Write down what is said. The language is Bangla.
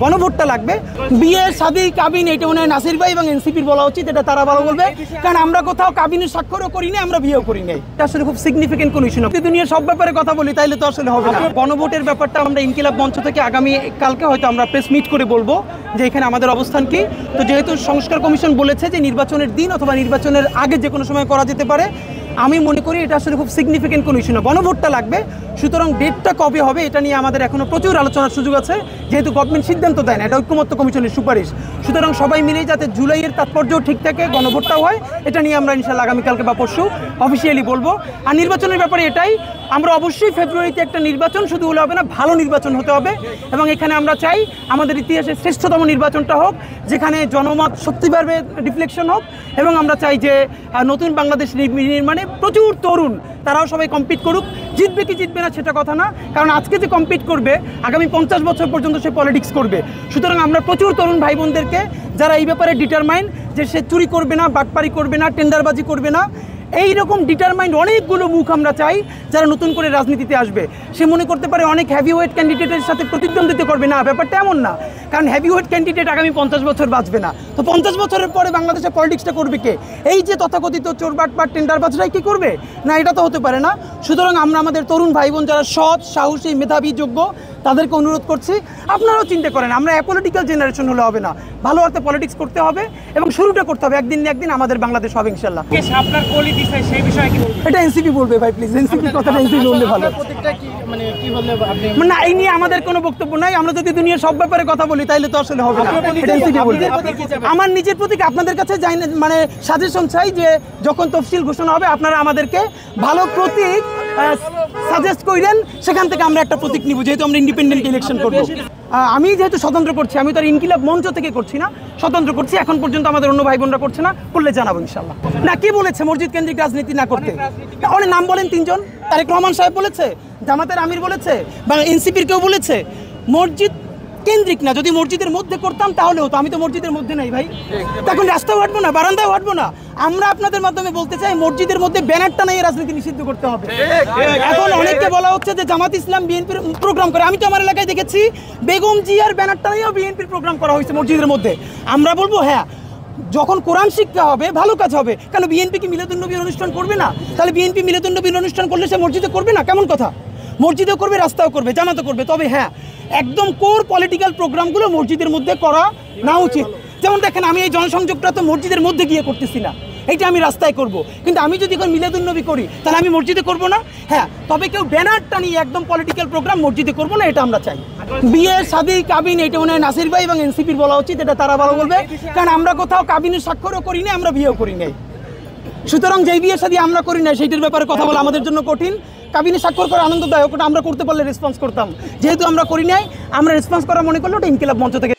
গণভোটটা লাগবে। বিয়ে শাদী কাবিন এটা মনে হয় নাসির ভাই এবং এনসিপির বলা উচিত, এটা তারা ভালো বলবে, কারণ আমরা কোথাও কাবিনের স্বাক্ষরও করি না, আমরা বিয়েও করি নাই। এটা আসলে খুব সিগনিফিকেন্ট কোনো ইস্যু না। দুনিয়ার সব ব্যাপারে কথা বলি তাইলে তো আসলে হবে না। গণভোটের ব্যাপারটা আমরা ইনকিলাব মঞ্চ থেকে আগামী কালকে হয়তো আমরা প্রেস মিট করে বলবো যে এখানে আমাদের অবস্থান কি। তো যেহেতু সংস্কার কমিশন বলেছে যে নির্বাচনের দিন অথবা নির্বাচনের আগে যে কোনো সময় করা যেতে পারে, আমি মনে করি এটা আসলে খুব সিগনিফিকেন্ট কোনো ইস্যু না। গণভোটটা লাগবে, সুতরাং ডেটটা কবে হবে এটা নিয়ে আমাদের এখনও প্রচুর আলোচনার সুযোগ আছে, যেহেতু গভর্নমেন্ট সিদ্ধান্ত দেয় না, এটা ঐক্যমত্য কমিশনের সুপারিশ। সুতরাং সবাই মিলেই যাতে জুলাইয়ের তাৎপর্যও ঠিক থাকে, গণভোটটাও হয়, এটা নিয়ে আমরা ইনশাল্লাহ আগামীকালকে বা পরশু অফিসিয়ালি বলবো। আর নির্বাচনের ব্যাপারে এটাই, আমরা অবশ্যই ফেব্রুয়ারিতে একটা নির্বাচন শুধু হলে হবে না, ভালো নির্বাচন হতে হবে। এবং এখানে আমরা চাই আমাদের ইতিহাসের শ্রেষ্ঠতম নির্বাচনটা হোক, যেখানে জনমত সত্যিভাবে রিফ্লেকশন হোক। এবং আমরা চাই যে নতুন বাংলাদেশ নির্মাণে প্রচুর তরুণ তারাও সবাই কম্পিট করুক। জিতবে কি জিতবে না সেটা কথা না, কারণ আজকে যে কম্পিট করবে আগামী 50 বছর পর্যন্ত সে পলিটিক্স করবে। সুতরাং আমরা প্রচুর তরুণ ভাই বোনদেরকে যারা এই ব্যাপারে ডিটারমাইন্ড যে সে চুরি করবে না, বাটপারি করবে না, টেন্ডারবাজি করবে না, এইরকম ডিটারমাইন্ড অনেকগুলো মুখ আমরা চাই যারা নতুন করে রাজনীতিতে আসবে। সে মনে করতে পারে অনেক হেভিওয়েট ক্যান্ডিডেটের সাথে প্রতিদ্বন্দ্বিতা করবে, না, ব্যাপারটা এমন না। কারণ হেভিওয়েট ক্যান্ডিডেট আগামী 50 বছর বাঁচবে না, তো 50 বছরের পরে বাংলাদেশে পলিটিক্সটা করবে কে? এই যে তথাকথিত চোর বাটপার টেন্ডারবাজরাই কি করবে? না, এটা তো হতে পারে না। সুতরাং আমরা আমাদের তরুণ ভাই বোন যারা সৎ, সাহসী, মেধাবী, যোগ্য, তাদেরকে অনুরোধ করছি আপনারাও চিন্তা করেন, আমরা অ্যাপলিটিক্যাল জেনারেশন হলে হবে না, ভালো অর্থে পলিটিক্স করতে হবে এবং শুরুটা করতে হবে। একদিন না একদিন আমাদের বাংলাদেশ হবে ইনশাল্লাহ। আপনার কলি দিছে সেই বিষয়ে কি বলবেন? এটা এনসিপি বলবে ভাই, প্লিজ এনসিপির কথাটা এনসিপি বললে ভালো। না, এই নিয়ে আমাদের কোনো বক্তব্য নাই। আমরা যদি দুনিয়ার সব ব্যাপারে কথা বলি তাইলে তো আসলে হবে না, এটা এনসিপি বলবে। আমার নিজের প্রতীক আপনাদের কাছে যাই, মানে সাজেশন চাই যে যখন তফসিল ঘোষণা হবে আপনারা আমাদেরকে ভালো প্রতীক সাজেস্ট করেন, সেখান থেকে আমরা একটা প্রতীক নিব, যেহেতু আমরা ইন্ডিপেন্ডেন্ট ইলেকশন করব। আমি যেহেতু স্বতন্ত্র করছি, আমি তো আর ইনকিলাব মঞ্চ থেকে করছি না, স্বতন্ত্র করছি। এখন পর্যন্ত আমাদের অন্য ভাই বোনরা করছে না, করলে জানাবো ইনশাল্লাহ। না, কে বলেছে মসজিদ কেন্দ্রিক রাজনীতি না করতে? অনেক নাম বলেন, 3 জন। তারেক রহমান সাহেব বলেছে, জামাতের আমির বলেছে, বা এনসিপির কেউ বলেছে। মসজিদ কেন্দ্রিক না, যদি মসজিদের মধ্যে করতাম তাহলে হতো। আমি তো মসজিদের মধ্যে নাই ভাই, তখন রাস্তাও হাঁটবো না, বারান্দাও হাঁটবো না। আমরা আপনাদের মাধ্যমে বলতে চাই মসজিদের মধ্যে ব্যানারটা নিয়ে রাজনীতি নিষিদ্ধ করতে হবে। এখন অনেককে বলা হচ্ছে যে জামাত ইসলাম বিএনপির প্রোগ্রাম করে। আমি তো আমার এলাকায় দেখেছি বেগম জিয়ার ব্যানারটা নিয়েও বিএনপির প্রোগ্রাম করা হয়েছে মসজিদের মধ্যে। আমরা বলবো হ্যাঁ, যখন কোরআন শিক্ষা হবে ভালো কাজ হবে। কেন বিএনপি কি মিলাদুন্নবীর অনুষ্ঠান করবে না? তাহলে বিএনপি মিলাদুন্নবীর অনুষ্ঠান করলে সে মসজিদে করবে না? কেমন কথা? মসজিদেও করবে, রাস্তাও করবে, জামাতও করবে। তবে হ্যাঁ, একদম কোর পলিটিক্যাল প্রোগ্রামগুলো মসজিদের মধ্যে করা না উচিত। যেমন দেখেন, আমি এই জনসংযোগটা তো মসজিদের মধ্যে গিয়ে করতেছি না, এইটা আমি রাস্তায় করব। কিন্তু আমি যদি এখন মিলাদুন্নবী করি তাহলে আমি মসজিদে করব না? হ্যাঁ, তবে কেউ ব্যানারটা নিয়ে একদম পলিটিক্যাল প্রোগ্রাম মসজিদে করবো না, এটা আমরা চাই। বিয়ে শাদী কাবিন এটা মনে হয় নাসির ভাই এবং এনসিপির বলা উচিত, এটা তারা ভালো বলবে, কারণ আমরা কোথাও কাবিনের স্বাক্ষরও করি না, আমরা বিয়েও করি নাই। সুতরাং যেই বিয়ে শাদী আমরা করি না সেইটার ব্যাপারে কথা বলা আমাদের জন্য কঠিন। কাবিনে স্বাক্ষর করা আনন্দদায়ক, ওটা আমরা করতে পারলে রেসপন্স করতাম। যেহেতু আমরা করি নাই, আমরা রেসপন্স করা মনে করলে ওটা ইনকিলাব মঞ্চ থেকে